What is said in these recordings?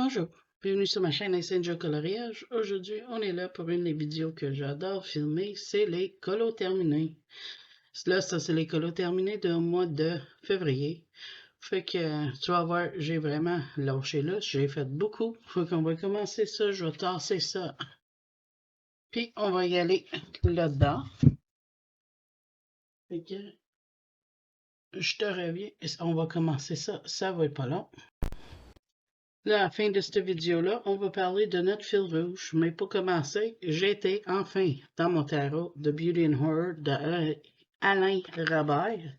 Bonjour, bienvenue sur ma chaîne Essential Coloriage. Aujourd'hui, on est là pour une des vidéos que j'adore filmer, c'est les colos terminés. Là, ça c'est les colos terminés du mois de février. Fait que, tu vas voir, j'ai vraiment lâché là, j'ai fait beaucoup. Faut qu'on va commencer ça, je vais tasser ça. Puis, on va y aller là-dedans. Fait que, je te reviens, on va commencer ça, ça va être pas long. Là, à la fin de cette vidéo-là, on va parler de notre fil rouge. Mais pour commencer, j'ai été enfin dans mon tarot de Beauty and Horror d'Alain Robert.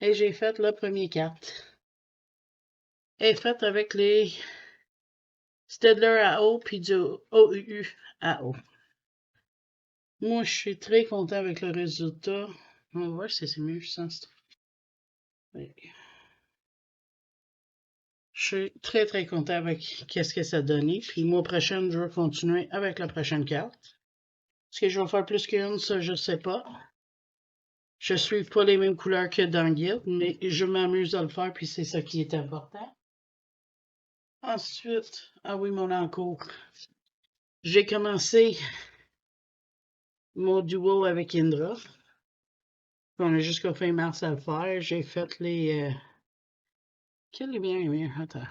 Et j'ai fait la première carte. Elle est faite avec les Stedler à eau puis du OUU à eau. Moi, je suis très content avec le résultat. On va voir si c'est mieux, je sens. Oui. Je suis très très content avec qu'est-ce que ça a donné. Puis, le mois prochain, je vais continuer avec la prochaine carte. Est-ce que je vais faire plus qu'une, ça, je sais pas. Je suis pas les mêmes couleurs que dans Guild, mais je m'amuse à le faire, puis c'est ça qui est important. Ensuite, ah oui, mon encours. J'ai commencé mon duo avec Indra. On a jusqu'au fin mars à le faire. J'ai fait les... Quel est bien? Attends.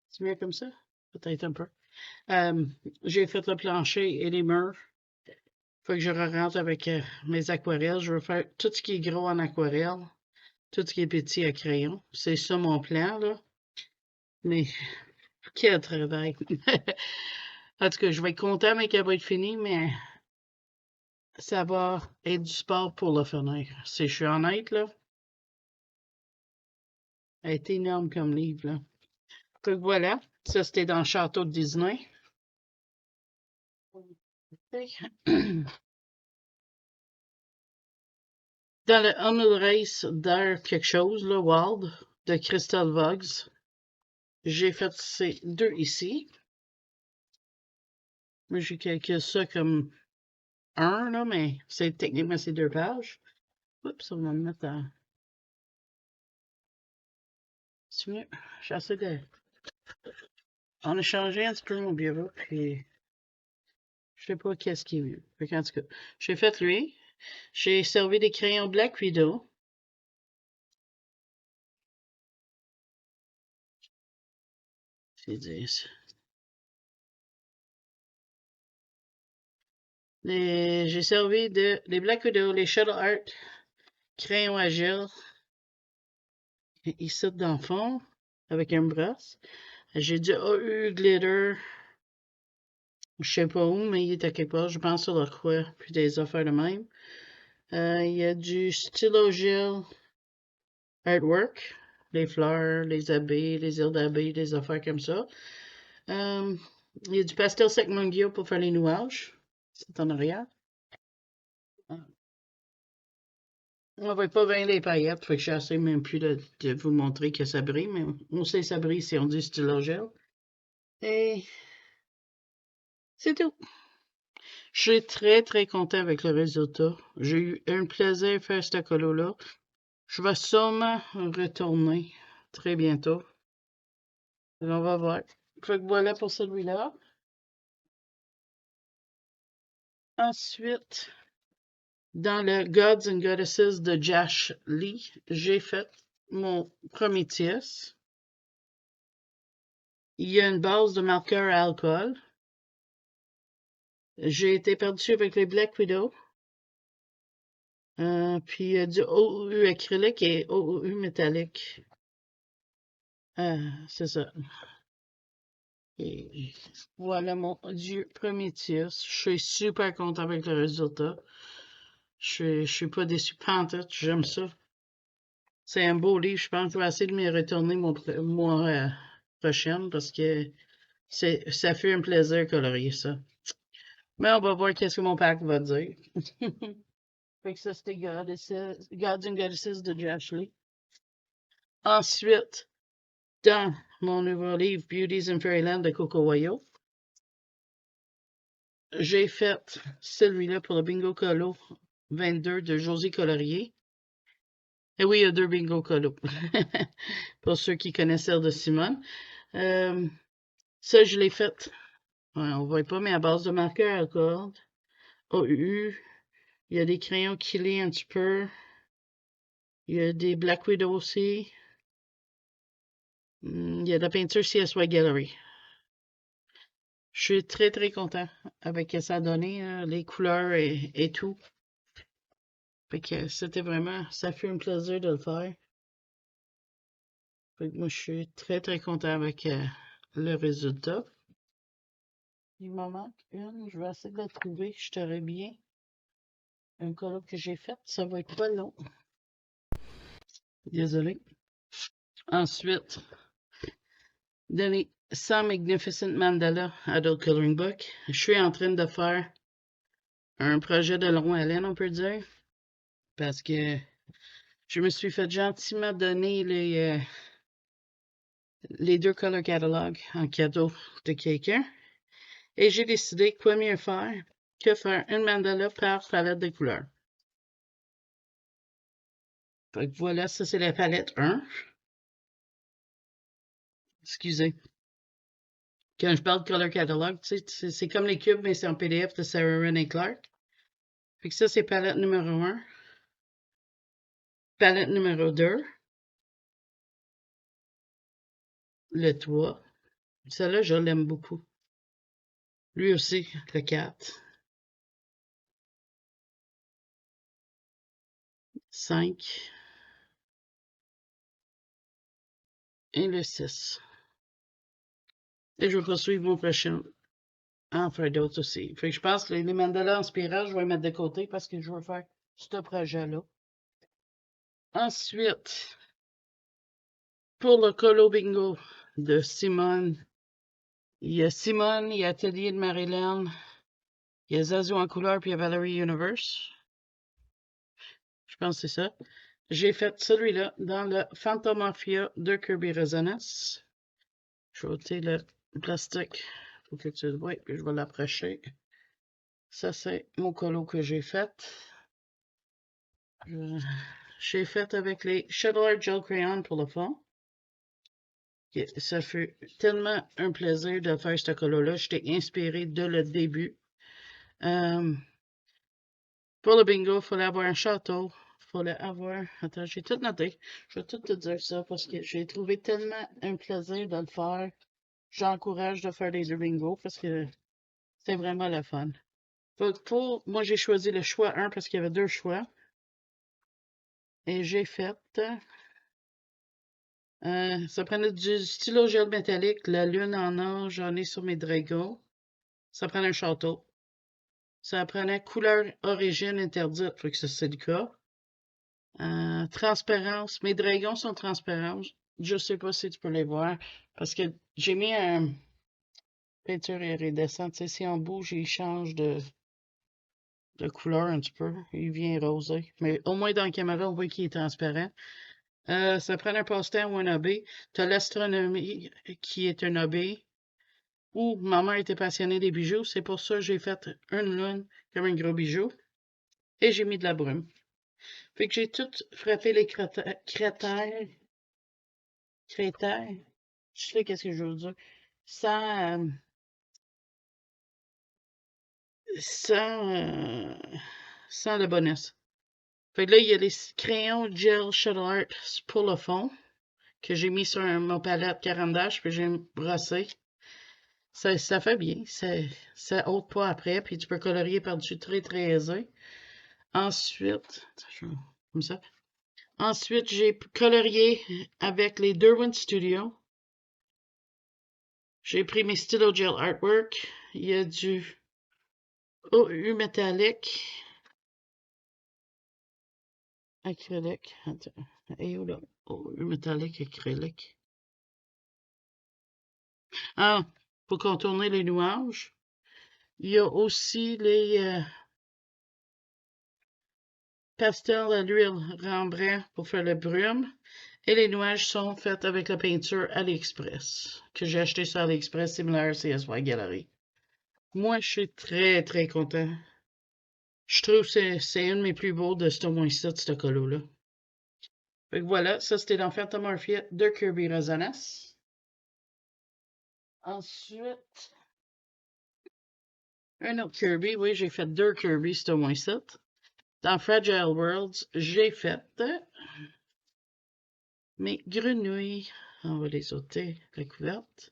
C'est bien comme ça? Peut-être un peu. J'ai fait le plancher et les murs. Faut que je rentre avec mes aquarelles. Je veux faire tout ce qui est gros en aquarelle. Tout ce qui est petit à crayon. C'est ça mon plan, là. Mais quel travail! En tout cas, je vais être content, mais qu'elle va être finie, mais ça va être du sport pour le finir. Si je suis honnête, là, elle est énorme comme livre, là. Donc voilà, ça c'était dans le château de Disney. Dans le Humble Race d'Air quelque chose, là, Wild, de Crystal Vogs. J'ai fait ces deux ici. Moi, j'ai calculé ça comme un, là, mais c'est techniquement c'est 2 pages. Oups, on va me mettre à... C'est mieux. J'essaie de... On a changé un petit peu mon bureau, puis je sais pas qu'est-ce qui est mieux. En tout cas, j'ai fait lui. J'ai servi des crayons Black Widow. C'est dire ça. J'ai servi les Black Widow, les Shuttle Art, crayons agile. Ici dans le fond, avec un brosse. J'ai du AU Glitter. Je sais pas où, mais il est à quelque part. Je pense sur le croix, puis des affaires de même. Il y a du Stylo Gel Artwork. Les fleurs, les abeilles, les ailes d'abeilles, des affaires comme ça. Il y a du pastel sec Mungyo pour faire les nouages. C'est en arrière. On va pas bien les paillettes, fait que j'essaie même plus de vous montrer que ça brille, mais on sait que ça brille si on dit stylo gel. Et c'est tout. Je suis très très content avec le résultat. J'ai eu un plaisir à faire ce colo-là. Je vais sûrement retourner très bientôt. On va voir. Fait que voilà pour celui-là. Ensuite, dans le Gods and Goddesses de Josh Lee, j'ai fait mon Prometheus. Il y a une base de marqueur à alcool. J'ai été perdu avec les Black Widow. Puis il y a du OU acrylique et OU métallique. C'est ça. Et voilà mon Dieu Prometheus. Je suis super content avec le résultat. Je suis pas déçu pantoute. J'aime ça. C'est un beau livre. Je pense que je vais essayer de m'y retourner mon mois prochain parce que ça fait un plaisir colorier ça. Mais on va voir qu'est-ce que mon pack va dire. Fait que ça, c'était Gods and Goddesses de Josh Lee. Ensuite, dans mon nouveau livre Beauties in Fairyland de Coco Wayo, j'ai fait celui-là pour le Bingo Colo 22 de Josie Colorier. Et oui, il y a 2 bingo colos. Pour ceux qui connaissent celle de Simone. Ça, je l'ai faite. Ouais, on ne voit pas, mais à base de marqueur à corde. AU. Il y a des crayons kilés un petit peu. Il y a des Black Widow aussi. Il y a de la peinture CSY Gallery. Je suis très, très content avec ce que ça a donné, les couleurs et tout. Fait que c'était vraiment, ça fut un plaisir de le faire. Fait que moi, je suis très, très content avec le résultat. Il m'en manque une, je vais essayer de la trouver, je t'aurais bien. Un colloque que j'ai fait, ça va être pas long. Désolé. Ensuite, donner 100 Magnificent Mandala Adult Coloring Book. Je suis en train de faire un projet de long haleine, on peut dire, parce que je me suis fait gentiment donner les 2 color catalogues en cadeau de quelqu'un. Et j'ai décidé quoi mieux faire que faire une mandala par palette de couleurs. Fait que voilà, ça c'est la palette 1. Excusez. Quand je parle de color catalogue, c'est comme les cubes, mais c'est en PDF de Sarah Renee Clark. Fait que ça, c'est palette numéro 1. Palette numéro 2. Le 3. Celle-là, je l'aime beaucoup. Lui aussi, le 4. 5. Et le 6. Et je vais poursuivre mon prochain. En faire d'autres aussi. Fait que je pense que les mandalas en spirale, je vais les mettre de côté parce que je veux faire ce projet-là. Ensuite, pour le Colo Bingo de Simone, il y a Simone, il y a Atelier de Marilyn, il y a Zazu en couleur, puis il y a Valerie Universe. Je pense que c'est ça. J'ai fait celui-là dans le Phantomorphia de Kirby Resonance. Je vais ôter le plastique pour que tu le vois, puis je vais l'approcher. Ça, c'est mon colo que j'ai fait. J'ai fait avec les Shadow Art Gel Crayon pour le fond. Ça fut tellement un plaisir de faire ce colo-là. J'étais inspirée dès le début. Pour le bingo, il fallait avoir un château. Il fallait avoir... Attends, j'ai tout noté. Je vais tout te dire ça parce que j'ai trouvé tellement un plaisir de le faire. J'encourage de faire des bingos parce que c'est vraiment le fun. Moi, j'ai choisi le choix 1 parce qu'il y avait 2 choix. Et j'ai fait... ça prenait du stylo gel métallique, la lune en or, j'en ai sur mes dragons. Ça prenait un château. Ça prenait couleur origine interdite, faut que ça c'est le cas. Transparence, mes dragons sont transparents. Je sais pas si tu peux les voir parce que j'ai mis un peinture iridescente. Tu sais, si on bouge, il change de couleur un petit peu. Il vient rosé. Mais au moins dans la caméra, on voit qu'il est transparent. Ça prend un passe-temps ou un hobby. Tu as l'astronomie qui est un hobby. Ou maman était passionnée des bijoux. C'est pour ça que j'ai fait une lune comme un gros bijou. Et j'ai mis de la brume. Fait que j'ai tout frappé les cratères. Je sais qu'est-ce que je veux dire. Sans, sans, euh, sans le bonus. Fait que là, il y a les crayons gel shot art pour le fond que j'ai mis sur mon palette carandache puis j'ai brossé. Ça fait bien. Ça ôte pas après. Puis tu peux colorier par-dessus très, très aisé. Ensuite, comme ça. Ensuite, j'ai colorié avec les Derwent Studio. J'ai pris mes stylo gel artwork. Il y a du OU métallique. Acrylique. Attends. Et où là? OU métallique acrylique. Ah, pour contourner les nuages. Il y a aussi les pastels à l'huile Rembrandt pour faire le brume. Et les nuages sont faits avec la peinture AliExpress, que j'ai acheté sur AliExpress, similaire CSY Gallery. Moi, je suis très, très content. Je trouve que c'est un de mes plus beaux de ce mois-ci, de ce colo-là. Fait que voilà, ça c'était dans Phantom Morphia de Kirby Resonance. Ensuite, un autre Kirby. Oui, j'ai fait 2 Kirby, c'est au moins ça. Dans Fragile Worlds, j'ai fait mes grenouilles. On va les ôter, la couverte.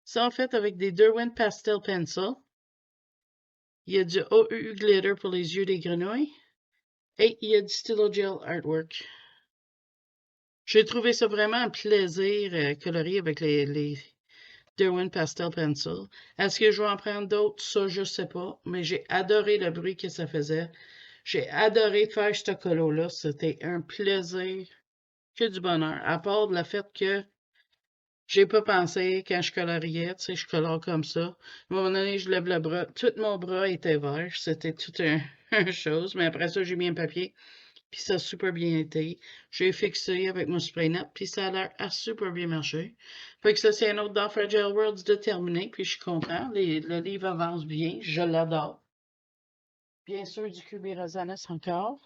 Ça, en fait, avec des Derwent Pastel Pencil. Il y a du OU Glitter pour les yeux des grenouilles. Et il y a du Stylo Gel Artwork. J'ai trouvé ça vraiment un plaisir colorier avec les Derwent Pastel Pencil. Est-ce que je vais en prendre d'autres? Ça, je sais pas. Mais j'ai adoré le bruit que ça faisait. J'ai adoré faire ce colo-là. C'était un plaisir. Que du bonheur. À part le fait que j'ai pas pensé quand je coloriais, tu sais, je colore comme ça. À un moment donné, je lève le bras. Tout mon bras était vert. C'était toute une chose. Mais après ça, j'ai mis un papier. Puis ça a super bien été. J'ai fixé avec mon spray net. Puis ça a l'air à super bien marcher. Fait que ça, c'est un autre dans Fragile Worlds de terminé. Puis je suis content. Le livre avance bien. Je l'adore. Bien sûr, du Kirby Resonance encore.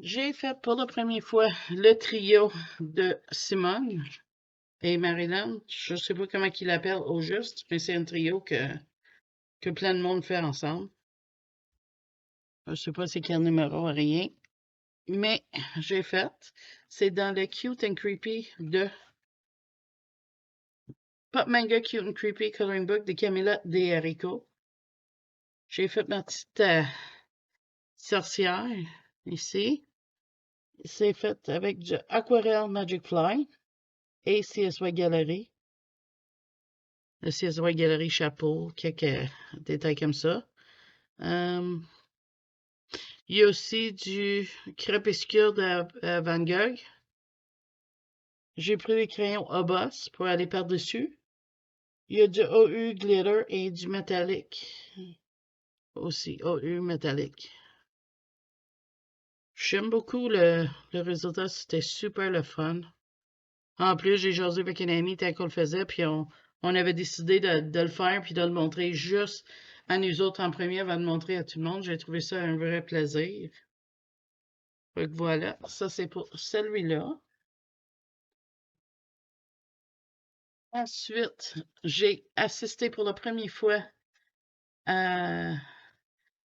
J'ai fait pour la première fois le trio de Simone et Maryland. Je ne sais pas comment ils l'appellent au juste, mais c'est un trio que plein de monde fait ensemble. Je ne sais pas c'est quel numéro, rien. Mais j'ai fait. C'est dans le Cute and Creepy de Pop Manga Cute and Creepy Coloring Book de Camilla De Rico. J'ai fait ma petite sorcière ici. C'est fait avec du Aquarelle Magic Fly et CSY Gallery. Le CSY Gallery chapeau, quelques détails comme ça. Il y a aussi du Crépuscule de Van Gogh. J'ai pris les crayons Obos pour aller par-dessus. Il y a du OU Glitter et du métallique. Aussi, OU métallique. J'aime beaucoup le résultat, c'était super le fun. En plus, j'ai jasé avec une amie tant qu'on le faisait, puis on avait décidé de le faire puis de le montrer juste à nous autres en premier avant de montrer à tout le monde. J'ai trouvé ça un vrai plaisir. Fait que voilà, ça c'est pour celui-là. Ensuite, j'ai assisté pour la première fois à,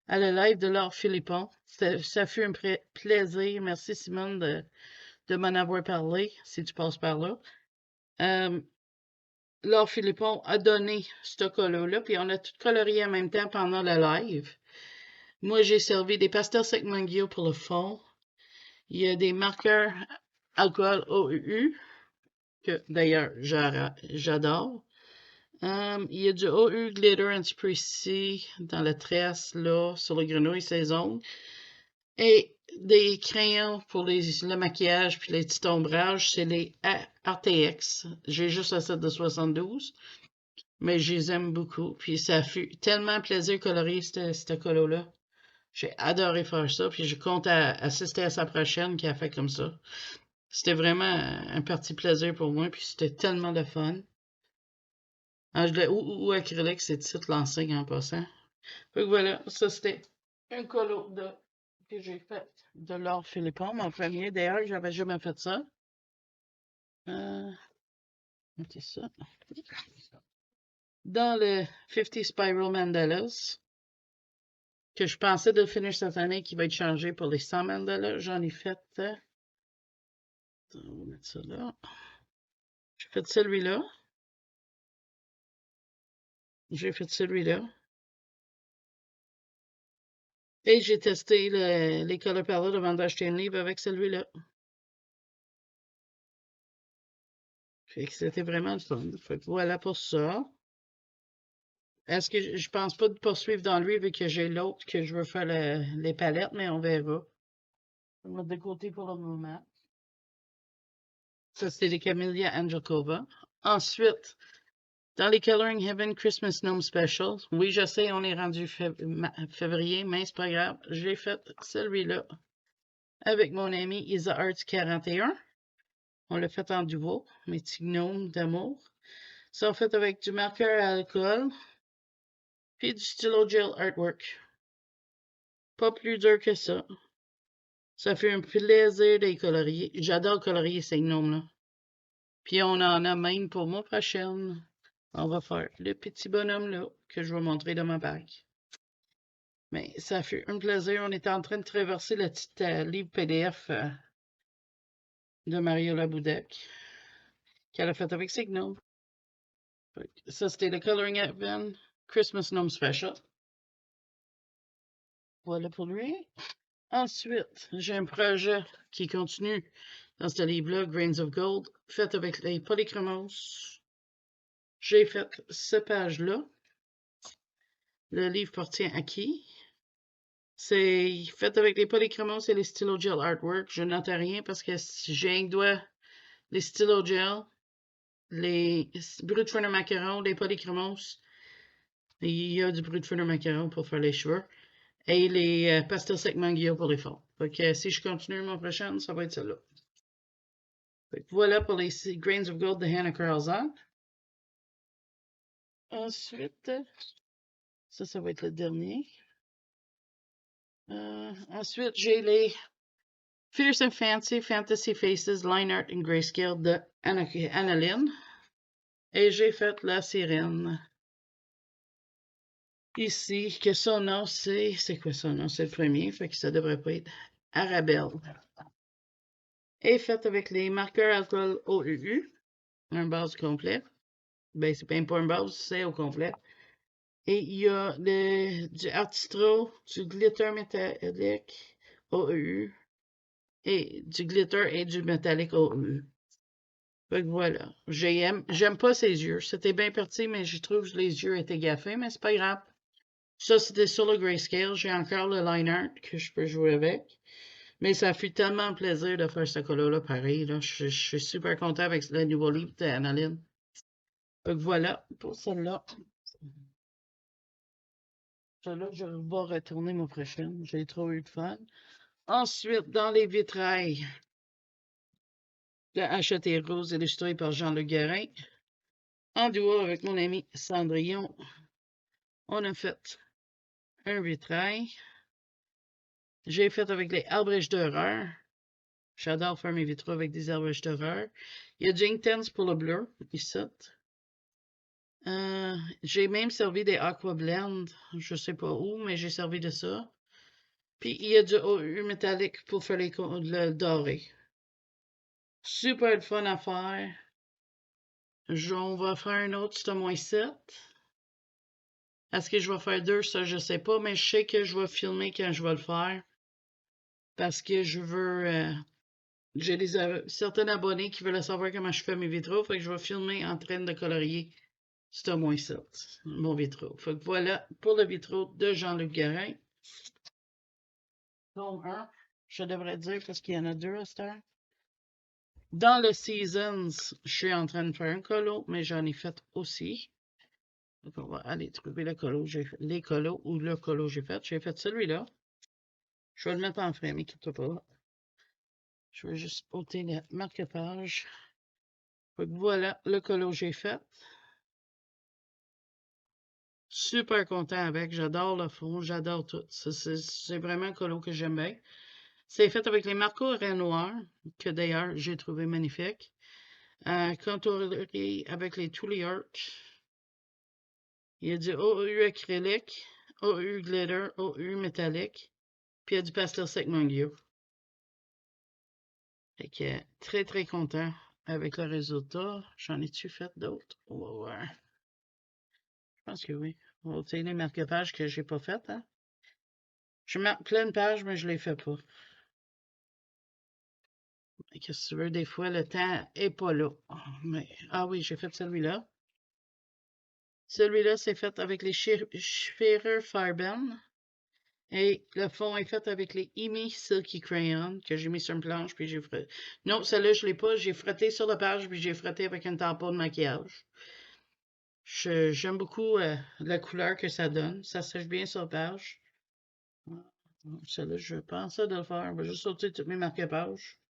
le live de Laure Philippon. Ça fut un plaisir. Merci Simone de m'en avoir parlé, si tu passes par là. Laure Philippon a donné ce colo-là, puis on a tout colorié en même temps pendant le live. Moi, j'ai servi des pastels sec Mangio pour le fond. Il y a des marqueurs alcool OUU, que d'ailleurs j'adore. Il y a du OU Glitter and Spray dans la tresse, là, sur le grenouille saison. Et des crayons pour le maquillage puis les petits ombrages, c'est les RTX. J'ai juste un set de 72, mais je les aime beaucoup. Puis ça fut tellement plaisir colorier, ce colo-là. J'ai adoré faire ça, puis je compte assister à sa prochaine qui a fait comme ça. C'était vraiment un parti plaisir pour moi, puis c'était tellement de fun. Ou acrylique, c'est titre l'enseigne en passant. Fait que voilà, ça c'était un colo que j'ai fait de Laure Philippon, mon premier. D'ailleurs, j'avais jamais fait ça. C'est ça. Dans le 50 Spiral Mandalas, que je pensais de finir cette année, qui va être changé pour les 100 mandalas, j'en ai fait. On va mettre ça là. J'ai fait celui-là. J'ai fait celui-là. Et j'ai testé les Color Palette avant d'acheter un livre avec celui-là. Fait que c'était vraiment le fun. Fait que voilà pour ça. Est-ce que je pense pas de poursuivre dans lui vu que j'ai l'autre que je veux faire les palettes, mais on verra. Je vais mettre de côté pour le moment. Ça, c'est les Camellia Angelkova. Ensuite, dans les Coloring Heaven Christmas Gnome Special, oui, je sais, on est rendu février, mais c'est pas grave. J'ai fait celui-là avec mon ami Isa Arts 41. On l'a fait en duo, mes petits gnomes d'amour. Ça, fait avec du marqueur à alcool, puis du stylo gel artwork. Pas plus dur que ça. Ça fait un plaisir de les colorier. J'adore colorier ces gnomes-là. Puis on en a même pour mon prochaine. On va faire le petit bonhomme-là que je vais montrer dans ma bague. Mais ça fait un plaisir. On est en train de traverser le petit livre PDF de Mario Laboudec qu'elle a fait avec ses gnomes. Ça, c'était le Coloring Event Christmas Gnome Special. Voilà pour lui. Ensuite, j'ai un projet qui continue dans ce livre-là, Grains of Gold, fait avec les polychromos. J'ai fait cette page-là. Le livre appartient à qui? C'est fait avec les polychromos et les stylo gel artwork. Je note rien parce que si j'ai un doigt, les stylo gel, les brut de feu macaron, les polychromos. Il y a du brut de feu macaron pour faire les cheveux. Et les pastels sec manguillo pour les fonds. Donc, si je continue mon prochaine, ça va être celle-là. Voilà pour les Grains of Gold de Hannah Carlson. Ensuite, ça va être le dernier. Ensuite, j'ai les Fierce and Fancy Fantasy Faces Line Art in Grayscale de Annalyn. Et j'ai fait la sirène. Ici, que son nom, c'est quoi son nom? C'est le premier, fait que ça devrait pas être Arabelle. Et faite avec les marqueurs alcool OUU, un base complet. Ben, c'est même pas un base, c'est au complet. Et il y a du Artistro, du glitter métallique OEU et du glitter et du métallique OEU. Fait que voilà. J'aime pas ses yeux. C'était bien parti, mais je trouve que les yeux étaient gaffés, mais c'est pas grave. Ça, c'était sur le grayscale. J'ai encore le line art que je peux jouer avec. Mais ça fait tellement plaisir de faire ce color-là pareil. Là. Je suis super content avec le nouveau livre d'Annalyn. Fait que voilà pour celle-là. Celle-là, je vais retourner mon prochaine. J'ai trop eu de fun. Ensuite, dans les vitrailles de Acheter Rose, illustré par Jean-Luc Guérin, en duo avec mon ami Cendrillon, on a fait un vitrail. J'ai fait avec les Albrecht d'horreur. J'adore faire mes vitraux avec des Albrecht d'horreur. Il y a du Inktense pour le bleu, ici. J'ai même servi des Aqua Blend, je sais pas où, mais j'ai servi de ça. Puis il y a du OU métallique pour faire le doré. Super le fun à faire. On va faire un autre, c'est moins 7. Est-ce que je vais faire 2? Ça, je sais pas, mais je sais que je vais filmer quand je vais le faire. Parce que je veux... j'ai certains abonnés qui veulent savoir comment je fais mes vitraux. Fait que je vais filmer en train de colorier c'est moins 7, mon vitraux. Fait que voilà pour le vitraux de Jean-Luc Guérin. Tome 1, je devrais dire parce qu'il y en a 2 à cette heure. Dans le Seasons, je suis en train de faire un colo, mais j'en ai fait aussi. Donc, on va aller trouver le colo. Les colos ou le colo j'ai fait. J'ai fait celui-là. Je vais le mettre en frame, quitte pas. Je vais juste ôter le marque-page. Voilà le colo j'ai fait. Super content avec. J'adore le fond, j'adore tout. C'est vraiment un colo que j'aime bien. C'est fait avec les Marco Renoir, que d'ailleurs j'ai trouvé magnifique. Contouré avec les Tooly Art. Il y a du OU acrylique, OU glitter, OU métallique. Puis il y a du pastel sec manguio. Fait que très très content avec le résultat. J'en ai-tu fait d'autres? On va voir. Je pense que oui. On va obtenir les marque-pages que j'ai pas faites. Hein? Je marque plein de pages, mais je les fais pas. Qu'est-ce que tu veux? Des fois, le temps est pas là. Mais, ah oui, j'ai fait celui-là. Celui-là, c'est fait avec les Schwerer Farben. Et le fond est fait avec les Imi Silky Crayon que j'ai mis sur une planche puis j'ai frotté. Non, celle-là, je ne l'ai pas. J'ai frotté sur la page puis j'ai frotté avec un tampon de maquillage. J'aime beaucoup la couleur que ça donne. Ça sèche bien sur la page. Celle-là, je pense de le faire. On va juste sauter toutes mes marque-pages.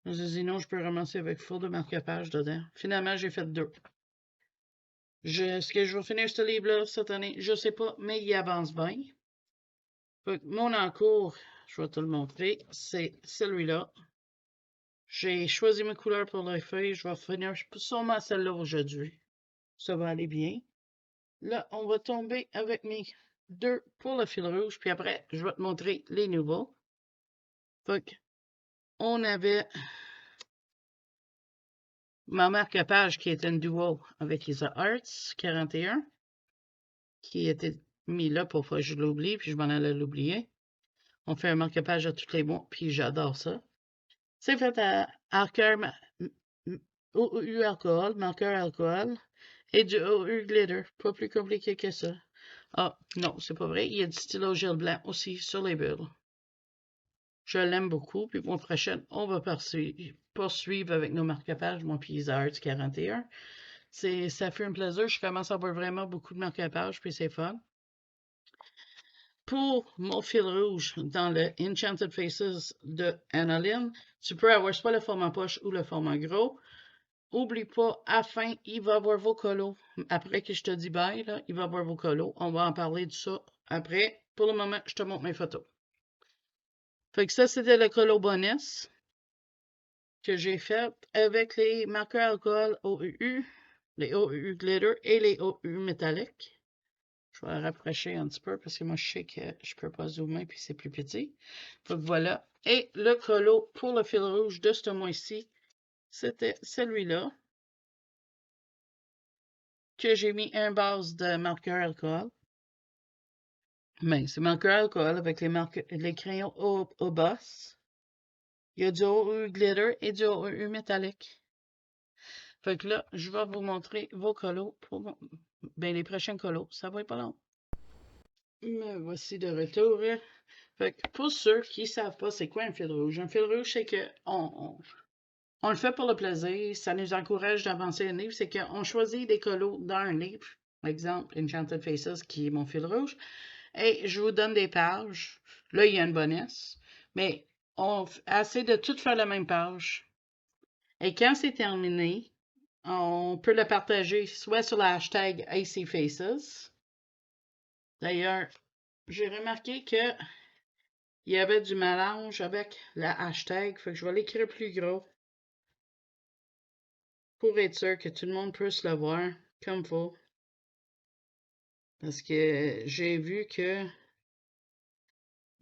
Sinon, je peux ramasser avec full de marque-pages dedans. Finalement, j'ai fait 2. Est-ce que je vais finir ce livre-là cette année? Je sais pas, mais il avance bien. Mon encours, je vais te le montrer. C'est celui-là. J'ai choisi mes couleurs pour les feuilles. Je vais finir sûrement celle-là aujourd'hui. Ça va aller bien. Là, on va tomber avec mes 2 pour le fil rouge. Puis après, je vais te montrer les nouveaux. Fait on avait ma marque-page qui était une duo avec Isa Arts 41 qui était mis là pour que je l'oublie, puis je m'en allais l'oublier. On fait un marque-page à tous les mois, puis j'adore ça. C'est fait à marqueur OU alcool, marqueur alcool et du OU glitter. Pas plus compliqué que ça. Ah, non, c'est pas vrai. Il y a du stylo gel blanc aussi sur les bulles. Je l'aime beaucoup. Puis mois prochain, on va poursuivre avec nos marque-pages, mon Pizza Arts 41. Ça fait un plaisir. Je commence à avoir vraiment beaucoup de marque-pages, puis c'est fun. Pour mon fil rouge dans le Enchanted Faces de Annalyn, tu peux avoir soit le format poche ou le format gros. Oublie pas, à la fin, il va y avoir vos colos. Après que je te dis bye, là, il va y avoir vos colos. On va en parler de ça après. Pour le moment, je te montre mes photos. Fait que ça, c'était le colo bonus que j'ai fait avec les marqueurs alcool OUU, les OUU glitter et les OUU métalliques. Je vais rapprocher un petit peu parce que moi, je sais que je ne peux pas zoomer puis c'est plus petit. Donc voilà. Et le colo pour le fil rouge de ce mois-ci, c'était celui-là. Que j'ai mis un base de marqueur alcool. Mais c'est marqueur alcool avec les crayons au boss. Il y a du OU glitter et du OU métallique. Fait que là, je vais vous montrer vos colos pour les prochains colos. Ça va être pas long. Me voici de retour. Fait que pour ceux qui ne savent pas c'est quoi un fil rouge, c'est que on le fait pour le plaisir, ça nous encourage d'avancer un livre, c'est qu'on choisit des colos dans un livre. Par exemple, Enchanted Faces qui est mon fil rouge. Et je vous donne des pages. Là, il y a une bonus. Mais on essaie de tout faire la même page. Et quand c'est terminé, on peut le partager soit sur le hashtag ACFaces. D'ailleurs, j'ai remarqué que il y avait du mélange avec le hashtag. Fait que je vais l'écrire plus gros pour être sûr que tout le monde puisse le voir comme il faut. Parce que j'ai vu que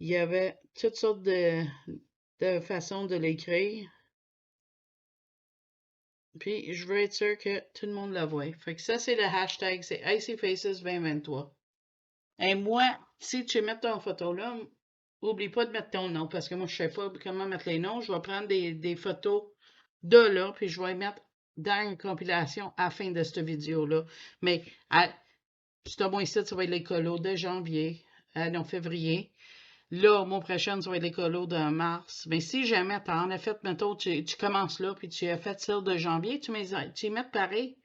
il y avait toutes sortes de façons de l'écrire. Puis, je veux être sûr que tout le monde la voit. Fait que ça, c'est le hashtag, c'est ICFaces 2023. Et moi, si tu mets ton photo là, oublie pas de mettre ton nom, parce que moi, je sais pas comment mettre les noms. Je vais prendre des photos de là, puis je vais les mettre dans une compilation à la fin de cette vidéo-là. Mais, ce mois-ci, ça va être les colos de janvier, non, février. Là, au mois prochain, ça va être les colos de mars. Mais si jamais tu en as fait, mettons, tu commences là, puis tu as fait celle de janvier, tu les mets pareil.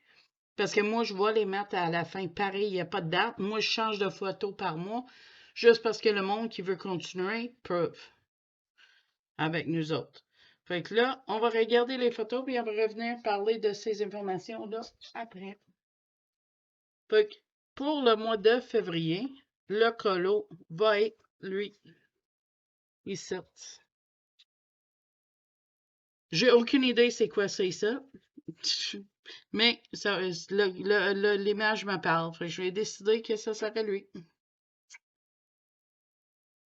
Parce que moi, je vais les mettre à la fin pareil, il n'y a pas de date. Moi, je change de photo par mois, juste parce que le monde qui veut continuer peut avec nous autres. Fait que là, on va regarder les photos, puis on va revenir parler de ces informations-là après. Fait que pour le mois de février, le colo va être, lui, ici. J'ai aucune idée c'est quoi c'est ça. Mais ça, l'image me parle. Fait que je vais décider que ça serait lui.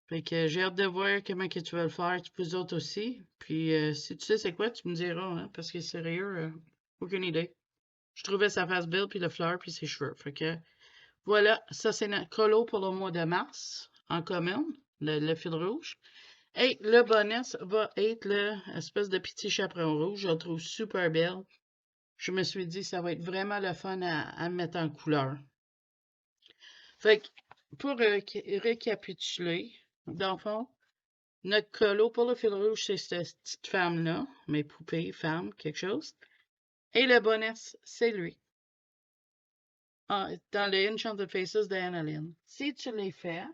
Fait que j'ai hâte de voir comment que tu vas le faire, vous autres aussi. Puis si tu sais c'est quoi, tu me diras, hein, parce que sérieux, aucune idée. Je trouvais sa face belle, puis le fleur, puis ses cheveux. Fait que voilà, ça c'est notre colo pour le mois de mars, en commune, le fil rouge. Et le bonus va être l'espèce de petit chaperon rouge. Je le trouve super belle. Je me suis dit, ça va être vraiment le fun à mettre en couleur. Fait que, pour récapituler, dans le fond, notre colo pour le fil rouge, c'est cette petite femme-là, mes poupées, femmes, quelque chose. Et le bonus, c'est lui. Dans les Enchanted Faces d'Annalyn. Si tu les fais,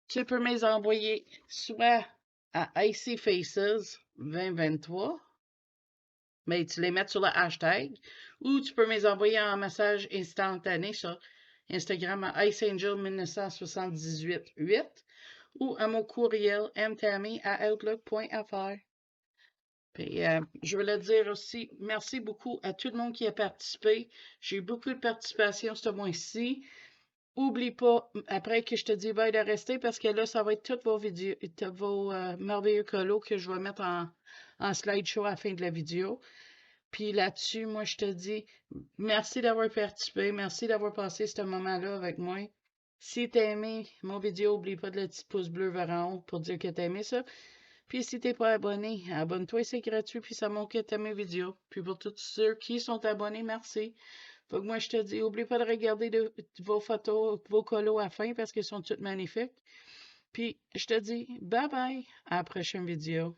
tu peux me les envoyer soit à Icy Faces 2023, mais tu les mets sur le hashtag, ou tu peux me les envoyer en message instantané sur Instagram à IceAngel 1978-8, ou à mon courriel mtammy@outlook.fr. Puis, je voulais dire aussi merci beaucoup à tout le monde qui a participé. J'ai eu beaucoup de participation ce mois-ci. Oublie pas, après que je te dis bye, de rester parce que là, ça va être toutes vos vidéos, tous vos merveilleux colos que je vais mettre en slideshow à la fin de la vidéo. Puis là-dessus, moi, je te dis merci d'avoir participé, merci d'avoir passé ce moment-là avec moi. Si t'as aimé mon vidéo, n'oublie pas de le petit pouce bleu vers en haut pour dire que t'as aimé ça. Puis si t'es pas abonné, abonne-toi, c'est gratuit, puis ça montre que t'aimes mes vidéos. Puis pour tous ceux qui sont abonnés, merci. Fait que moi, je te dis, oublie pas de regarder vos photos, vos colos à la fin parce qu'ils sont toutes magnifiques. Puis je te dis, bye bye, à la prochaine vidéo.